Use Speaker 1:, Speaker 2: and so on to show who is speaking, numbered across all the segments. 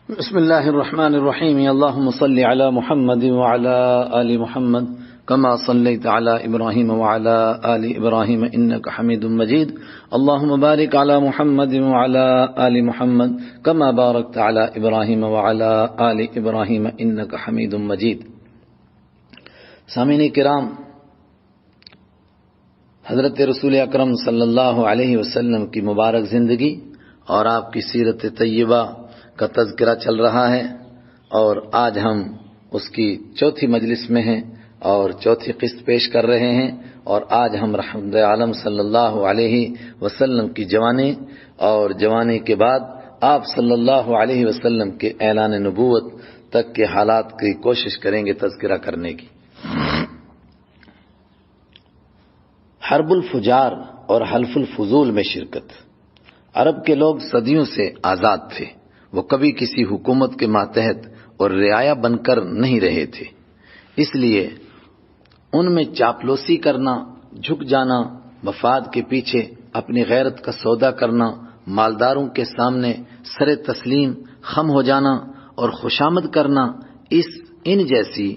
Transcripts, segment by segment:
Speaker 1: بسم الله الرحمن الرحيم. اللهم صل على محمد وعلى آل محمد كما صليت على إبراهيم وعلى آل إبراهيم إنك حميد مجيد. اللهم بارك على محمد وعلى آل محمد كما باركت على إبراهيم وعلى آل إبراهيم إنك حميد مجيد. سامعین کرام، حضرت رسول اکرم صلی اللہ علیہ وسلم کی مبارک زندگی اور آپ کی سیرت طیبہ کا تذکرہ چل رہا ہے، اور آج ہم اس کی چوتھی مجلس میں ہیں اور چوتھی قسط پیش کر رہے ہیں، اور آج ہم رحمت عالم صلی اللہ علیہ وسلم کی جوانی اور جوانی کے بعد آپ صلی اللہ علیہ وسلم کے اعلان نبوت تک کے حالات کی کوشش کریں گے تذکرہ کرنے کی۔ حرب الفجار اور حلف الفضول میں شرکت۔ عرب کے لوگ صدیوں سے آزاد تھے، وہ کبھی کسی حکومت کے ماتحت اور رعایا بن کر نہیں رہے تھے، اس لیے ان میں چاپلوسی کرنا، جھک جانا، مفاد کے پیچھے اپنی غیرت کا سودا کرنا، مالداروں کے سامنے سر تسلیم خم ہو جانا اور خوشامد کرنا، ان جیسی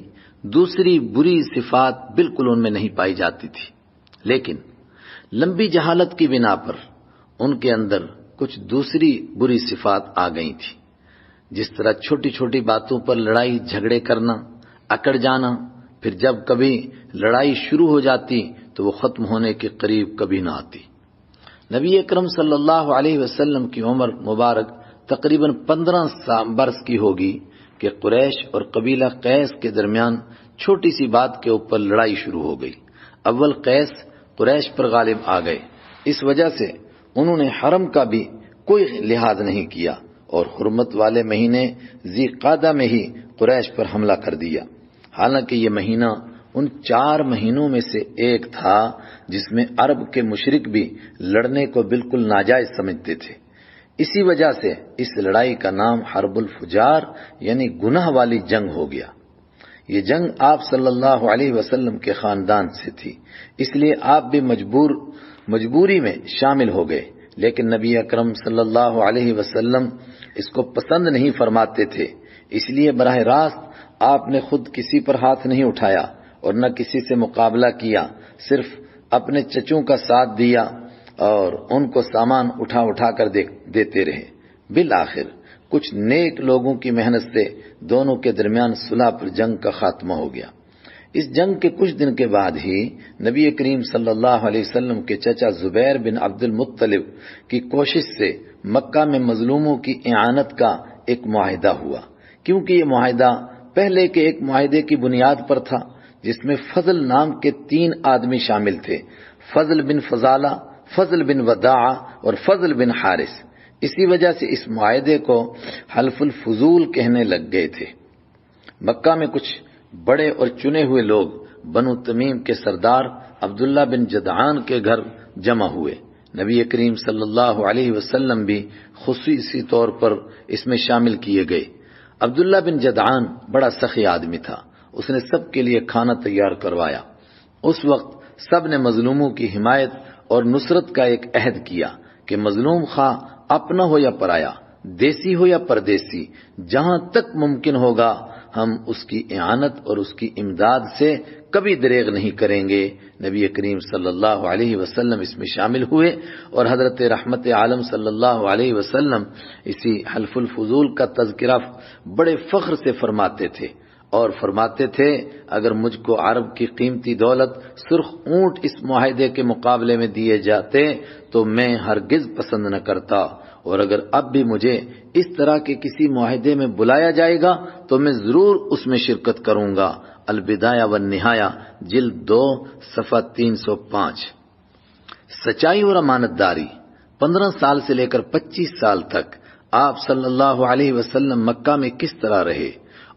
Speaker 1: دوسری بری صفات بالکل ان میں نہیں پائی جاتی تھی، لیکن لمبی جہالت کی بنا پر ان کے اندر کچھ دوسری بری صفات آ گئی تھی، جس طرح چھوٹی چھوٹی باتوں پر لڑائی جھگڑے کرنا، اکڑ جانا، پھر جب کبھی لڑائی شروع ہو جاتی تو وہ ختم ہونے کے قریب کبھی نہ آتی۔ نبی اکرم صلی اللہ علیہ وسلم کی عمر مبارک تقریباً 15 برس کی ہوگی کہ قریش اور قبیلہ قیس کے درمیان چھوٹی سی بات کے اوپر لڑائی شروع ہو گئی۔ اول قیس قریش پر غالب آ گئے، اس وجہ سے انہوں نے حرم کا بھی کوئی لحاظ نہیں کیا اور حرمت والے مہینے ذی قعدہ میں ہی قریش پر حملہ کر دیا، حالانکہ یہ مہینہ ان 4 مہینوں میں سے ایک تھا جس میں عرب کے مشرک بھی لڑنے کو بالکل ناجائز سمجھتے تھے۔ اسی وجہ سے اس لڑائی کا نام حرب الفجار یعنی گناہ والی جنگ ہو گیا۔ یہ جنگ آپ صلی اللہ علیہ وسلم کے خاندان سے تھی، اس لیے آپ بھی مجبوری میں شامل ہو گئے، لیکن نبی اکرم صلی اللہ علیہ وسلم اس کو پسند نہیں فرماتے تھے، اس لیے براہ راست آپ نے خود کسی پر ہاتھ نہیں اٹھایا اور نہ کسی سے مقابلہ کیا، صرف اپنے چچوں کا ساتھ دیا اور ان کو سامان اٹھا اٹھا کر دیتے رہے۔ بالآخر کچھ نیک لوگوں کی محنت سے دونوں کے درمیان صلح پر جنگ کا خاتمہ ہو گیا۔ اس جنگ کے کچھ دن کے بعد ہی نبی کریم صلی اللہ علیہ وسلم کے چچا زبیر بن عبد المطلب کی کوشش سے مکہ میں مظلوموں کی اعانت کا ایک معاہدہ ہوا، کیونکہ یہ معاہدہ پہلے کے ایک معاہدے کی بنیاد پر تھا جس میں فضل نام کے 3 آدمی شامل تھے، فضل بن فضالہ، فضل بن وداع اور فضل بن حارث۔ اسی وجہ سے اس معاہدے کو حلف الفضول کہنے لگ گئے تھے۔ مکہ میں کچھ بڑے اور چنے ہوئے لوگ بنو تمیم کے سردار عبداللہ بن جدعان کے گھر جمع ہوئے۔ نبی کریم صلی اللہ علیہ وسلم بھی خصوصی طور پر اس میں شامل کیے گئے۔ عبداللہ بن جدعان بڑا سخی آدمی تھا، اس نے سب کے لیے کھانا تیار کروایا۔ اس وقت سب نے مظلوموں کی حمایت اور نصرت کا ایک عہد کیا کہ مظلوم خواہ اپنا ہو یا پرایا، دیسی ہو یا پردیسی، جہاں تک ممکن ہوگا ہم اس کی اعانت اور اس کی امداد سے کبھی دریغ نہیں کریں گے۔ نبی کریم صلی اللہ علیہ وسلم اس میں شامل ہوئے اور حضرت رحمت عالم صلی اللہ علیہ وسلم اسی حلف الفضول کا تذکرہ بڑے فخر سے فرماتے تھے اور فرماتے تھے اگر مجھ کو عرب کی قیمتی دولت سرخ اونٹ اس معاہدے کے مقابلے میں دیے جاتے تو میں ہرگز پسند نہ کرتا، اور اگر اب بھی مجھے اس طرح کے کسی معاہدے میں بلایا جائے گا تو میں ضرور اس میں شرکت کروں گا۔ البدایہ والنہایہ جلد 2 صفحہ 305۔ سچائی اور امانت داری۔ 15 سال سے لے کر 25 سال تک آپ صلی اللہ علیہ وسلم مکہ میں کس طرح رہے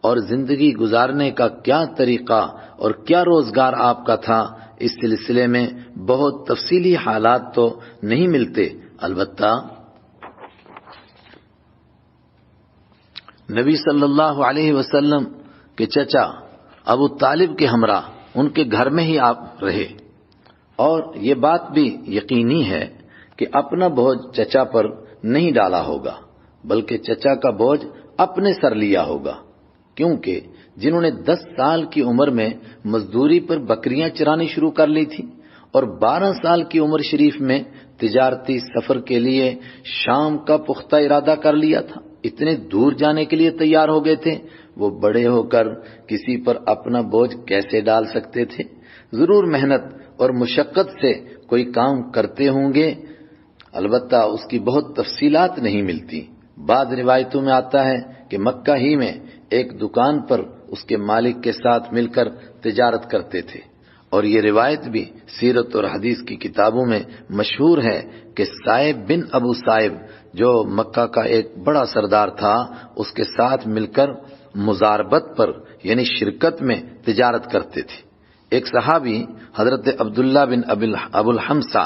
Speaker 1: اور زندگی گزارنے کا کیا طریقہ اور کیا روزگار آپ کا تھا، اس سلسلے میں بہت تفصیلی حالات تو نہیں ملتے، البتہ نبی صلی اللہ علیہ وسلم کے چچا ابو طالب کے ہمراہ ان کے گھر میں ہی آپ رہے، اور یہ بات بھی یقینی ہے کہ اپنا بوجھ چچا پر نہیں ڈالا ہوگا، بلکہ چچا کا بوجھ اپنے سر لیا ہوگا، کیونکہ جنہوں نے 10 سال کی عمر میں مزدوری پر بکریاں چرانی شروع کر لی تھی اور 12 سال کی عمر شریف میں تجارتی سفر کے لیے شام کا پختہ ارادہ کر لیا تھا، اتنے دور جانے کے لیے تیار ہو گئے تھے، وہ بڑے ہو کر کسی پر اپنا بوجھ کیسے ڈال سکتے تھے؟ ضرور محنت اور مشقت سے کوئی کام کرتے ہوں گے، البتہ اس کی بہت تفصیلات نہیں ملتی۔ بعض روایتوں میں آتا ہے کہ مکہ ہی میں ایک دکان پر اس کے مالک کے ساتھ مل کر تجارت کرتے تھے، اور یہ روایت بھی سیرت اور حدیث کی کتابوں میں مشہور ہے کہ صائب بن ابو صائب جو مکہ کا ایک بڑا سردار تھا، اس کے ساتھ مل کر مزاربت پر یعنی شرکت میں تجارت کرتے تھے۔ ایک صحابی حضرت عبداللہ بن ابو الحمصہ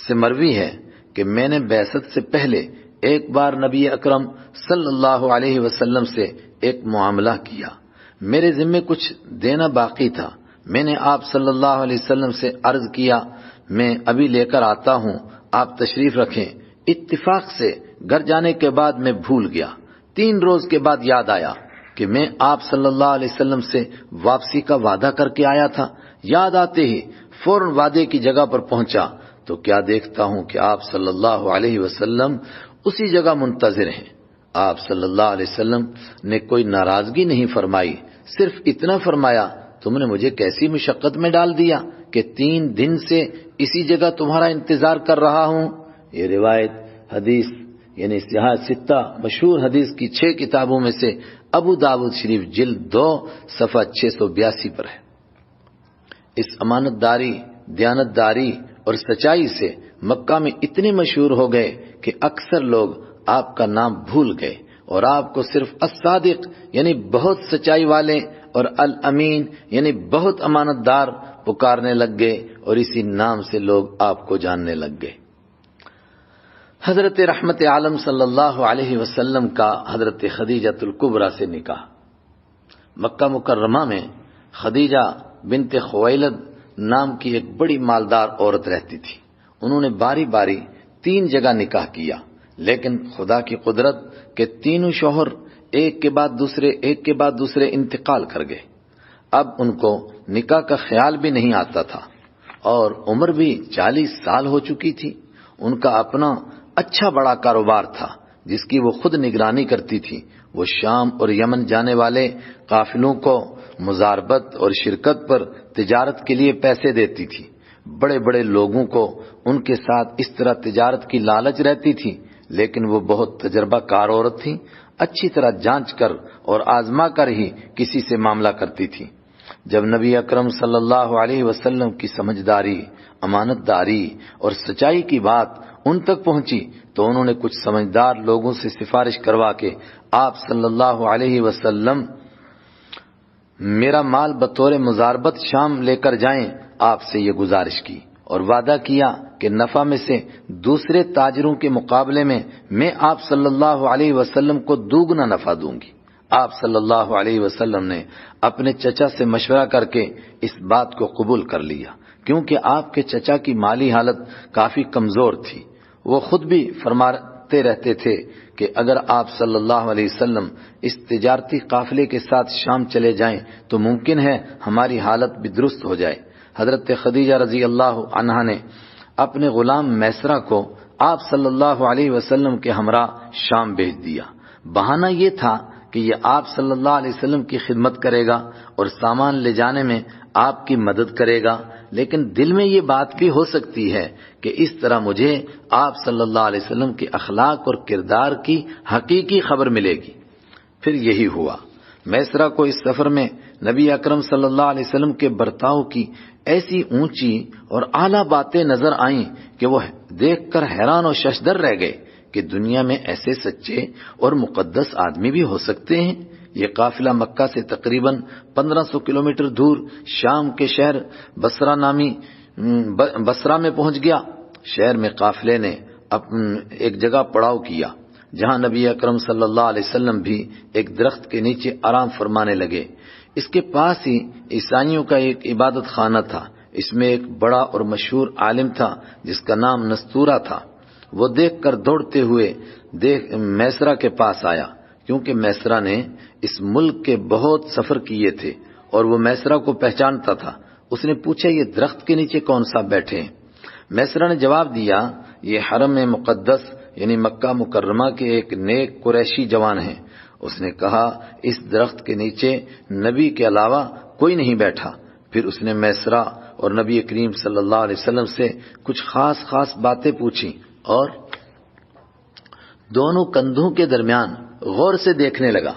Speaker 1: سے مروی ہے کہ میں نے بعثت سے پہلے ایک بار نبی اکرم صلی اللہ علیہ وسلم سے ایک معاملہ کیا، میرے ذمے کچھ دینا باقی تھا، میں نے آپ صلی اللہ علیہ وسلم سے عرض کیا میں ابھی لے کر آتا ہوں، آپ تشریف رکھیں۔ اتفاق سے گھر جانے کے بعد میں بھول گیا، 3 روز کے بعد یاد آیا کہ میں آپ صلی اللہ علیہ وسلم سے واپسی کا وعدہ کر کے آیا تھا۔ یاد آتے ہی فوراً وعدے کی جگہ پر پہنچا تو کیا دیکھتا ہوں کہ آپ صلی اللہ علیہ وسلم اسی جگہ منتظر ہیں۔ آپ صلی اللہ علیہ وسلم نے کوئی ناراضگی نہیں فرمائی، صرف اتنا فرمایا تم نے مجھے کیسی مشقت میں ڈال دیا کہ 3 دن سے اسی جگہ تمہارا انتظار کر رہا ہوں۔ یہ روایت حدیث یعنی صحاح 6 مشہور حدیث کی 6 کتابوں میں سے ابو داود شریف جلد 2 صفحہ 682 پر ہے۔ اس امانت داری، دیانت داری اور سچائی سے مکہ میں اتنے مشہور ہو گئے کہ اکثر لوگ آپ کا نام بھول گئے اور آپ کو صرف الصادق یعنی بہت سچائی والے اور الامین یعنی بہت امانت دار پکارنے لگ گئے، اور اسی نام سے لوگ آپ کو جاننے لگ گئے۔ حضرت رحمت عالم صلی اللہ علیہ وسلم کا حضرت خدیجہ الکبریٰ سے نکاح۔ مکہ مکرمہ میں خدیجہ بنت خویلد نام کی ایک بڑی مالدار عورت رہتی تھی۔ انہوں نے باری باری 3 جگہ نکاح کیا، لیکن خدا کی قدرت کے تینوں شوہر ایک کے بعد دوسرے انتقال کر گئے۔ اب ان کو نکاح کا خیال بھی نہیں آتا تھا اور عمر بھی 40 سال ہو چکی تھی۔ ان کا اپنا اچھا بڑا کاروبار تھا جس کی وہ خود نگرانی کرتی تھی۔ وہ شام اور یمن جانے والے قافلوں کو مزاربت اور شرکت پر تجارت کے لیے پیسے دیتی تھی۔ بڑے بڑے لوگوں کو ان کے ساتھ اس طرح تجارت کی لالچ رہتی تھی، لیکن وہ بہت تجربہ کار عورت تھی، اچھی طرح جانچ کر اور آزما کر ہی کسی سے معاملہ کرتی تھی۔ جب نبی اکرم صلی اللہ علیہ وسلم کی سمجھداری، امانت داری اور سچائی کی بات ان تک پہنچی تو انہوں نے کچھ سمجھدار لوگوں سے سفارش کروا کے آپ صلی اللہ علیہ وسلم میرا مال بطور مزاربت شام لے کر جائیں، آپ سے یہ گزارش کی اور وعدہ کیا کہ نفع میں سے دوسرے تاجروں کے مقابلے میں آپ صلی اللہ علیہ وسلم کو دوگنا نفع دوں گی۔ آپ صلی اللہ علیہ وسلم نے اپنے چچا سے مشورہ کر کے اس بات کو قبول کر لیا، کیونکہ آپ کے چچا کی مالی حالت کافی کمزور تھی۔ وہ خود بھی فرماتے رہتے تھے کہ اگر آپ صلی اللہ علیہ وسلم اس تجارتی قافلے کے ساتھ شام چلے جائیں تو ممکن ہے ہماری حالت بھی درست ہو جائے۔ حضرت خدیجہ رضی اللہ عنہا نے اپنے غلام میسرہ کو آپ صلی اللہ علیہ وسلم کے ہمراہ شام بھیج دیا۔ بہانہ یہ تھا کہ یہ آپ صلی اللہ علیہ وسلم کی خدمت کرے گا اور سامان لے جانے میں آپ کی مدد کرے گا، لیکن دل میں یہ بات بھی ہو سکتی ہے کہ اس طرح مجھے آپ صلی اللہ علیہ وسلم کے اخلاق اور کردار کی حقیقی خبر ملے گی۔ پھر یہی ہوا۔ میسرہ کو اس سفر میں نبی اکرم صلی اللہ علیہ وسلم کے برتاؤ کی ایسی اونچی اور اعلیٰ باتیں نظر آئیں کہ وہ دیکھ کر حیران و ششدر رہ گئے کہ دنیا میں ایسے سچے اور مقدس آدمی بھی ہو سکتے ہیں۔ یہ قافلہ مکہ سے تقریباً 1500 کلومیٹر دور شام کے شہر بصرہ میں پہنچ گیا۔ شہر میں قافلے نے ایک جگہ پڑاؤ کیا جہاں نبی اکرم صلی اللہ علیہ وسلم بھی ایک درخت کے نیچے آرام فرمانے لگے۔ اس کے پاس ہی عیسائیوں کا ایک عبادت خانہ تھا۔ اس میں ایک بڑا اور مشہور عالم تھا جس کا نام نستورہ تھا۔ وہ دیکھ کر دوڑتے ہوئے میسرہ کے پاس آیا کیونکہ میسرہ نے اس ملک کے بہت سفر کیے تھے اور وہ میسرہ کو پہچانتا تھا۔ اس نے پوچھا یہ درخت کے نیچے کون صاحب بیٹھے ہیں؟ میسرہ نے جواب دیا یہ حرم مقدس یعنی مکہ مکرمہ کے ایک نیک قریشی جوان ہیں۔ اس نے کہا اس درخت کے نیچے نبی کے علاوہ کوئی نہیں بیٹھا۔ پھر اس نے میسرہ اور نبی کریم صلی اللہ علیہ وسلم سے کچھ خاص باتیں پوچھی اور دونوں کندھوں کے درمیان غور سے دیکھنے لگا۔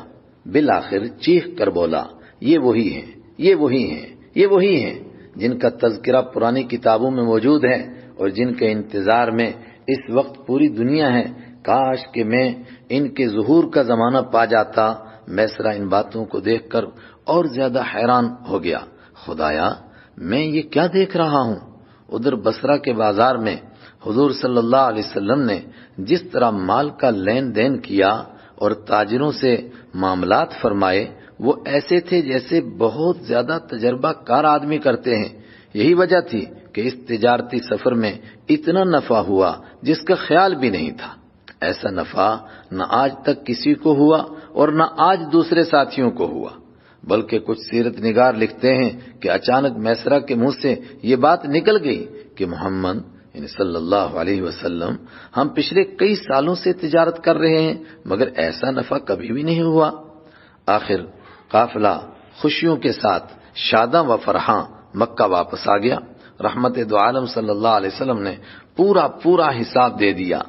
Speaker 1: بالآخر چیخ کر بولا یہ وہی ہیں، یہ وہی ہیں، یہ وہی ہیں جن کا تذکرہ پرانی کتابوں میں موجود ہے اور جن کے انتظار میں اس وقت پوری دنیا ہے۔ کاش کہ میں ان کے ظہور کا زمانہ پا جاتا۔ میسرہ ان باتوں کو دیکھ کر اور زیادہ حیران ہو گیا۔ خدایا میں یہ کیا دیکھ رہا ہوں؟ ادھر بصرہ کے بازار میں حضور صلی اللہ علیہ وسلم نے جس طرح مال کا لین دین کیا اور تاجروں سے معاملات فرمائے وہ ایسے تھے جیسے بہت زیادہ تجربہ کار آدمی کرتے ہیں۔ یہی وجہ تھی کہ اس تجارتی سفر میں اتنا نفع ہوا جس کا خیال بھی نہیں تھا۔ ایسا نفع نہ آج تک کسی کو ہوا اور نہ آج دوسرے ساتھیوں کو ہوا۔ بلکہ کچھ سیرت نگار لکھتے ہیں کہ اچانک میسرہ کے منہ سے یہ بات نکل گئی کہ محمد یعنی صلی اللہ علیہ وسلم ہم پچھلے کئی سالوں سے تجارت کر رہے ہیں مگر ایسا نفع کبھی بھی نہیں ہوا۔ آخر قافلہ خوشیوں کے ساتھ شاداں و فرحاں مکہ واپس آ گیا۔ رحمت دو عالم صلی اللہ علیہ وسلم نے پورا حساب دے دیا۔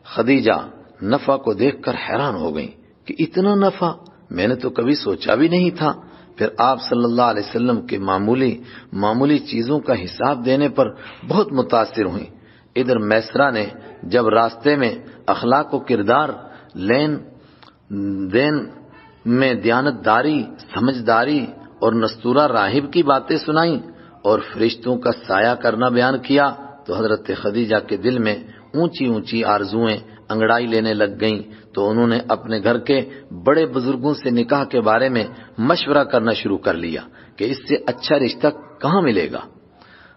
Speaker 1: خدیجہ نفع کو دیکھ کر حیران ہو گئیں کہ اتنا نفع میں نے تو کبھی سوچا بھی نہیں تھا۔ پھر آپ صلی اللہ علیہ وسلم کے معمولی چیزوں کا حساب دینے پر بہت متاثر ہوئیں۔ ادھر میسرہ نے جب راستے میں اخلاق و کردار، لین دین میں دیانتداری، سمجھداری اور نستورہ راہب کی باتیں سنائیں اور فرشتوں کا سایہ کرنا بیان کیا تو حضرت خدیجہ کے دل میں اونچی آرزوئیں انگڑائی لینے لگ گئیں۔ تو انہوں نے اپنے گھر کے بڑے بزرگوں سے نکاح کے بارے میں مشورہ کرنا شروع کر لیا کہ اس سے اچھا رشتہ کہاں ملے گا۔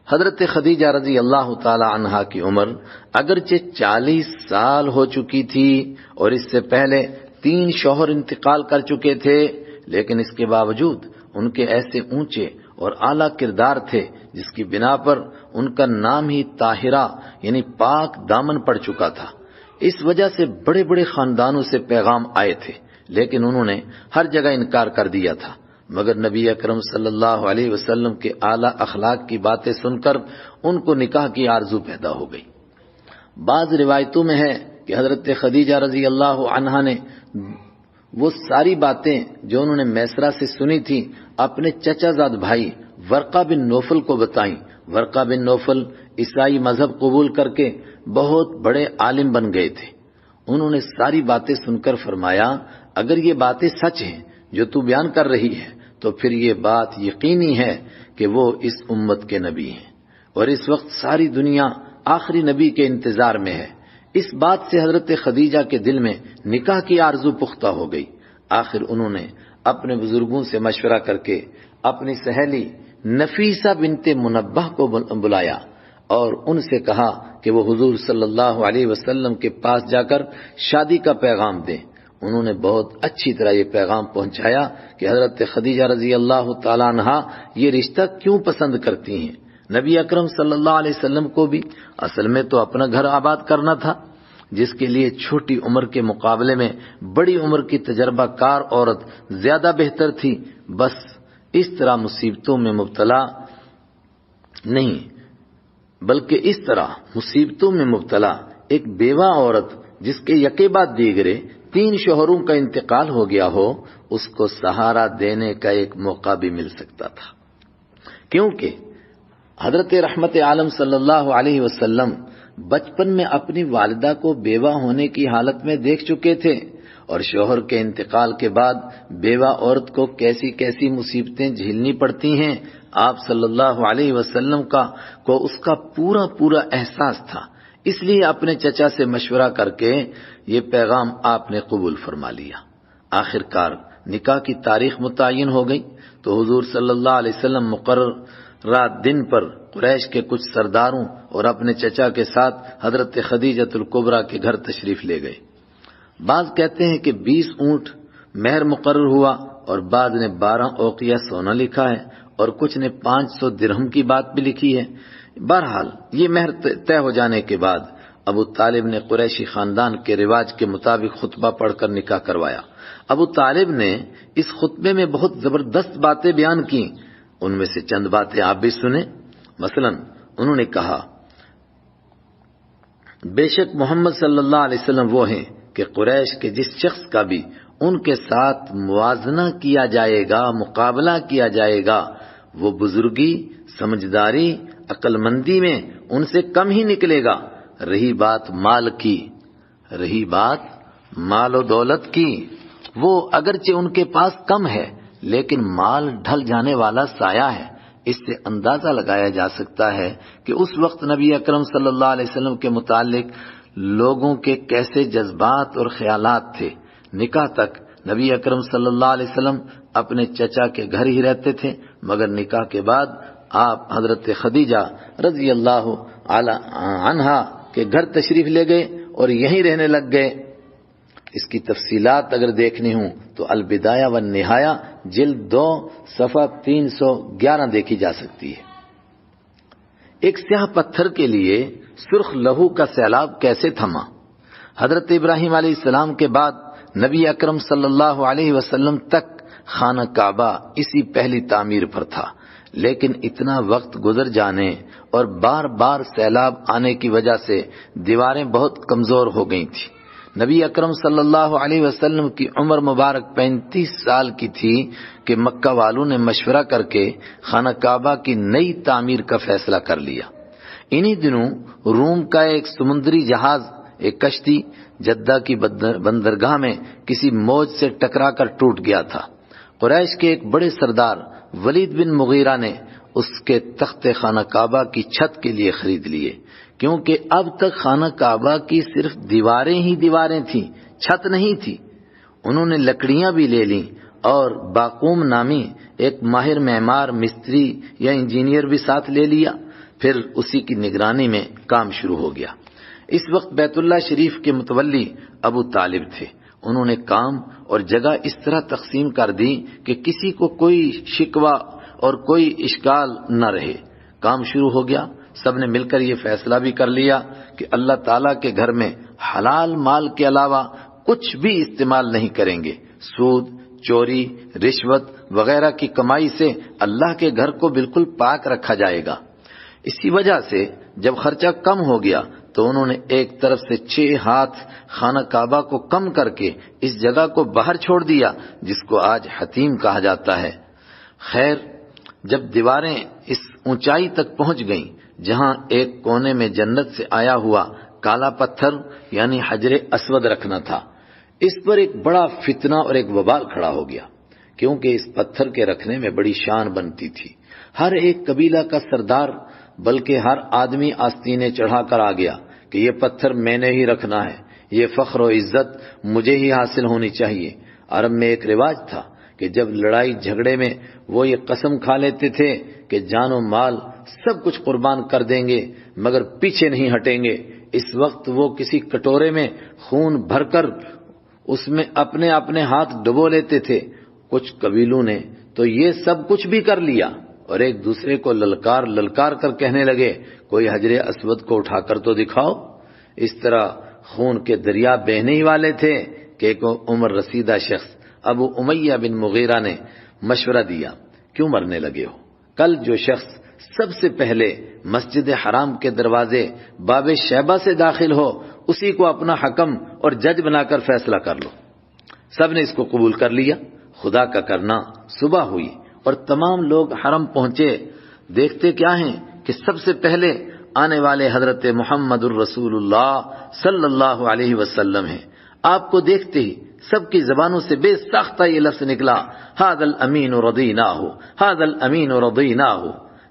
Speaker 1: حضرت خدیجہ رضی اللہ تعالی عنہا کی عمر اگرچہ 40 سال ہو چکی تھی اور اس سے پہلے 3 شوہر انتقال کر چکے تھے، لیکن اس کے باوجود ان کے ایسے اونچے اور اعلیٰ کردار تھے جس کی بنا پر ان کا نام ہی طاہرہ یعنی پاک دامن پڑ چکا تھا۔ اس وجہ سے بڑے بڑے خاندانوں سے پیغام آئے تھے لیکن انہوں نے ہر جگہ انکار کر دیا تھا، مگر نبی اکرم صلی اللہ علیہ وسلم کے اعلیٰ اخلاق کی باتیں سن کر ان کو نکاح کی آرزو پیدا ہو گئی۔ بعض روایتوں میں ہے کہ حضرت خدیجہ رضی اللہ عنہا نے وہ ساری باتیں جو انہوں نے میسرہ سے سنی تھی اپنے چچا زاد بھائی ورقہ بن نوفل کو بتائیں۔ ورقہ بن نوفل عیسائی مذہب قبول کر کے بہت بڑے عالم بن گئے تھے۔ انہوں نے ساری باتیں سن کر فرمایا اگر یہ باتیں سچ ہیں جو تو بیان کر رہی ہے تو پھر یہ بات یقینی ہے کہ وہ اس امت کے نبی ہیں اور اس وقت ساری دنیا آخری نبی کے انتظار میں ہے۔ اس بات سے حضرت خدیجہ کے دل میں نکاح کی آرزو پختہ ہو گئی۔ آخر انہوں نے اپنے بزرگوں سے مشورہ کر کے اپنی سہیلی نفیسہ بنت منبہ کو بلایا اور ان سے کہا کہ وہ حضور صلی اللہ علیہ وسلم کے پاس جا کر شادی کا پیغام دیں۔ انہوں نے بہت اچھی طرح یہ پیغام پہنچایا کہ حضرت خدیجہ رضی اللہ تعالیٰ عنہا یہ رشتہ کیوں پسند کرتی ہیں۔ نبی اکرم صلی اللہ علیہ وسلم کو بھی اصل میں تو اپنا گھر آباد کرنا تھا، جس کے لیے چھوٹی عمر کے مقابلے میں بڑی عمر کی تجربہ کار عورت زیادہ بہتر تھی۔ بس اس طرح مصیبتوں میں مبتلا نہیں بلکہ اس طرح مصیبتوں میں مبتلا ایک بیوہ عورت جس کے یکے بعد دیگرے 3 شوہروں کا انتقال ہو گیا ہو اس کو سہارا دینے کا ایک موقع بھی مل سکتا تھا، کیونکہ حضرت رحمت عالم صلی اللہ علیہ وسلم بچپن میں اپنی والدہ کو بیوہ ہونے کی حالت میں دیکھ چکے تھے اور شوہر کے انتقال کے بعد بیوہ عورت کو کیسی کیسی مصیبتیں جھیلنی پڑتی ہیں آپ صلی اللہ علیہ وسلم کو اس کا پورا احساس تھا۔ اس لیے اپنے چچا سے مشورہ کر کے یہ پیغام آپ نے قبول فرما لیا۔ آخر کار نکاح کی تاریخ متعین ہو گئی تو حضور صلی اللہ علیہ وسلم مقررہ دن پر قریش کے کچھ سرداروں اور اپنے چچا کے ساتھ حضرت خدیجہ الکبریٰ کے گھر تشریف لے گئے۔ بعض کہتے ہیں کہ 20 اونٹ مہر مقرر ہوا اور بعض نے 12 اوقیہ سونا لکھا ہے اور کچھ نے 500 درہم کی بات بھی لکھی ہے۔ بہرحال یہ مہر طے ہو جانے کے بعد ابو طالب نے قریشی خاندان کے رواج کے مطابق خطبہ پڑھ کر نکاح کروایا۔ ابو طالب نے اس خطبے میں بہت زبردست باتیں بیان کی، ان میں سے چند باتیں آپ بھی سنیں۔ مثلا انہوں نے کہا، بے شک محمد صلی اللہ علیہ وسلم وہ ہیں کہ قریش کے جس شخص کا بھی ان کے ساتھ موازنہ کیا جائے گا، مقابلہ کیا جائے گا، وہ بزرگی، سمجھداری، عقل مندی میں ان سے کم ہی نکلے گا۔ رہی بات مال و دولت کی، وہ اگرچہ ان کے پاس کم ہے لیکن مال ڈھل جانے والا سایہ ہے۔ اس سے اندازہ لگایا جا سکتا ہے کہ اس وقت نبی اکرم صلی اللہ علیہ وسلم کے متعلق لوگوں کے کیسے جذبات اور خیالات تھے۔ نکاح تک نبی اکرم صلی اللہ علیہ وسلم اپنے چچا کے گھر ہی رہتے تھے، مگر نکاح کے بعد آپ حضرت خدیجہ رضی اللہ عنہا کے گھر تشریف لے گئے اور یہیں رہنے لگ گئے۔ اس کی تفصیلات اگر دیکھنی ہوں تو البدایہ والنہایہ جلد 2 صفحہ 311 دیکھی جا سکتی ہے۔ ایک سیاہ پتھر کے لیے سرخ لہو کا سیلاب کیسے تھما؟ حضرت ابراہیم علیہ السلام کے بعد نبی اکرم صلی اللہ علیہ وسلم تک خانہ کعبہ اسی پہلی تعمیر پر تھا، لیکن اتنا وقت گزر جانے اور بار بار سیلاب آنے کی وجہ سے دیواریں بہت کمزور ہو گئی تھیں۔ نبی اکرم صلی اللہ علیہ وسلم کی عمر مبارک 35 سال کی تھی کہ مکہ والوں نے مشورہ کر کے خانہ کعبہ کی نئی تعمیر کا فیصلہ کر لیا۔ انہی دنوں روم کا ایک سمندری جہاز، ایک کشتی، جدہ کی بندرگاہ میں کسی موج سے ٹکرا کر ٹوٹ گیا تھا۔ قریش کے ایک بڑے سردار ولید بن مغیرہ نے اس کے تخت خانہ کعبہ کی چھت کے لیے خرید لیے، کیونکہ اب تک خانہ کعبہ کی صرف دیواریں ہی دیواریں تھیں، چھت نہیں تھی۔ انہوں نے لکڑیاں بھی لے لیں اور باقوم نامی ایک ماہر معمار، مستری یا انجینئر بھی ساتھ لے لیا۔ پھر اسی کی نگرانی میں کام شروع ہو گیا۔ اس وقت بیت اللہ شریف کے متولی ابو طالب تھے۔ انہوں نے کام اور جگہ اس طرح تقسیم کر دی کہ کسی کو کوئی شکوہ اور کوئی اشکال نہ رہے۔ کام شروع ہو گیا۔ سب نے مل کر یہ فیصلہ بھی کر لیا کہ اللہ تعالیٰ کے گھر میں حلال مال کے علاوہ کچھ بھی استعمال نہیں کریں گے۔ سود، چوری، رشوت وغیرہ کی کمائی سے اللہ کے گھر کو بالکل پاک رکھا جائے گا۔ اسی وجہ سے جب خرچہ کم ہو گیا تو انہوں نے ایک طرف سے 6 ہاتھ خانہ کعبہ کو کم کر کے اس جگہ کو باہر چھوڑ دیا جس کو آج حتیم کہا جاتا ہے۔ خیر، جب دیواریں اس اونچائی تک پہنچ گئیں جہاں ایک کونے میں جنت سے آیا ہوا کالا پتھر یعنی حجر اسود رکھنا تھا، اس پر ایک بڑا فتنہ اور ایک وبال کھڑا ہو گیا، کیونکہ اس پتھر کے رکھنے میں بڑی شان بنتی تھی۔ ہر ایک قبیلہ کا سردار بلکہ ہر آدمی آستینے چڑھا کر آ گیا کہ یہ پتھر میں نے ہی رکھنا ہے، یہ فخر و عزت مجھے ہی حاصل ہونی چاہیے۔ عرب میں ایک رواج تھا کہ جب لڑائی جھگڑے میں وہ یہ قسم کھا لیتے تھے کہ جان و مال سب کچھ قربان کر دیں گے مگر پیچھے نہیں ہٹیں گے، اس وقت وہ کسی کٹورے میں خون بھر کر اس میں اپنے اپنے ہاتھ ڈبو لیتے تھے۔ کچھ قبیلوں نے تو یہ سب کچھ بھی کر لیا اور ایک دوسرے کو للکار کر کہنے لگے، کوئی حجر اسود کو اٹھا کر تو دکھاؤ۔ اس طرح خون کے دریا بہنے ہی والے تھے کہ ایک عمر رسیدہ شخص ابو امیہ بن مغیرہ نے مشورہ دیا، کیوں مرنے لگے ہو؟ کل جو شخص سب سے پہلے مسجد حرام کے دروازے باب شیبہ سے داخل ہو اسی کو اپنا حکم اور جج بنا کر فیصلہ کر لو۔ سب نے اس کو قبول کر لیا۔ خدا کا کرنا صبح ہوئی اور تمام لوگ حرم پہنچے۔ دیکھتے کیا ہیں کہ سب سے پہلے آنے والے حضرت محمد الرسول اللہ صلی اللہ علیہ وسلم ہیں۔ آپ کو دیکھتے ہی سب کی زبانوں سے بے ساختہ یہ لفظ نکلا، ھذا الامین رضیناہ، ھذا الامین رضیناہ۔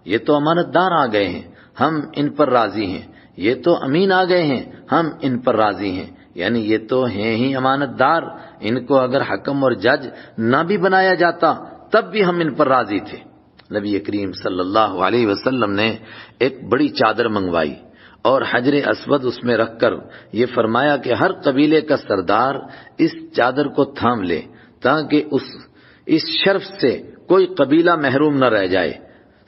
Speaker 1: یہ تو امانت دار آ گئے ہیں، ہم ان پر راضی ہیں۔ یہ تو امین آ گئے ہیں، ہم ان پر راضی ہیں۔ یعنی یہ تو ہیں ہی امانت دار، ان کو اگر حکم اور جج نہ بھی بنایا جاتا تب بھی ہم ان پر راضی تھے۔ نبی کریم صلی اللہ علیہ وسلم نے ایک بڑی چادر منگوائی اور حجر اسود اس میں رکھ کر یہ فرمایا کہ ہر قبیلے کا سردار اس چادر کو تھام لے تاکہ اس شرف سے کوئی قبیلہ محروم نہ رہ جائے،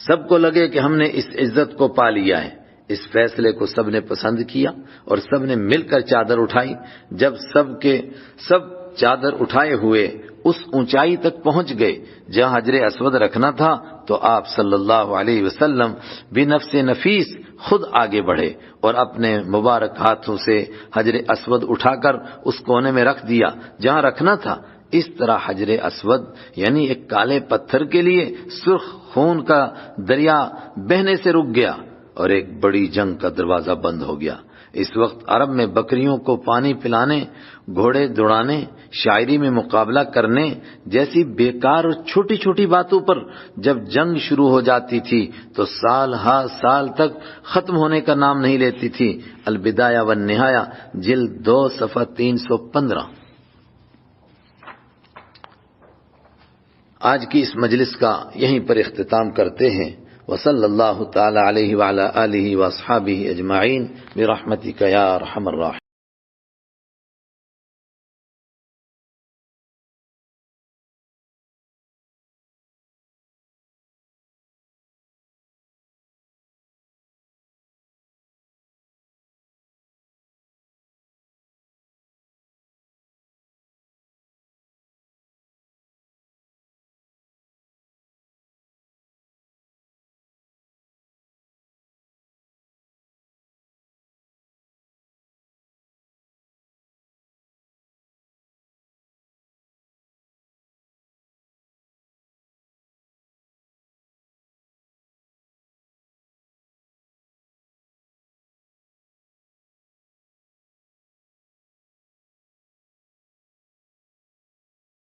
Speaker 1: سب کو لگے کہ ہم نے اس عزت کو پا لیا ہے۔ اس فیصلے کو سب نے پسند کیا اور سب نے مل کر چادر اٹھائی۔ جب سب چادر اٹھائے ہوئے اس اونچائی تک پہنچ گئے جہاں حجر اسود رکھنا تھا، تو آپ صلی اللہ علیہ وسلم بنفس نفیس خود آگے بڑھے اور اپنے مبارک ہاتھوں سے حجر اسود اٹھا کر اس کونے میں رکھ دیا جہاں رکھنا تھا۔ اس طرح حجر اسود یعنی ایک کالے پتھر کے لیے سرخ خون کا دریا بہنے سے رک گیا اور ایک بڑی جنگ کا دروازہ بند ہو گیا۔ اس وقت عرب میں بکریوں کو پانی پلانے، گھوڑے دوڑانے، شاعری میں مقابلہ کرنے جیسی بیکار اور چھوٹی چھوٹی باتوں پر جب جنگ شروع ہو جاتی تھی تو سال ہر سال تک ختم ہونے کا نام نہیں لیتی تھی۔ البدایہ والنہایہ جلد 2 صفحہ 315۔ آج کی اس مجلس کا یہیں پر اختتام کرتے ہیں۔ وصلی اللہ تعالی علیہ وعلی آلہ واصحابہ اجمعین برحمتک یا ارحم الراحمین۔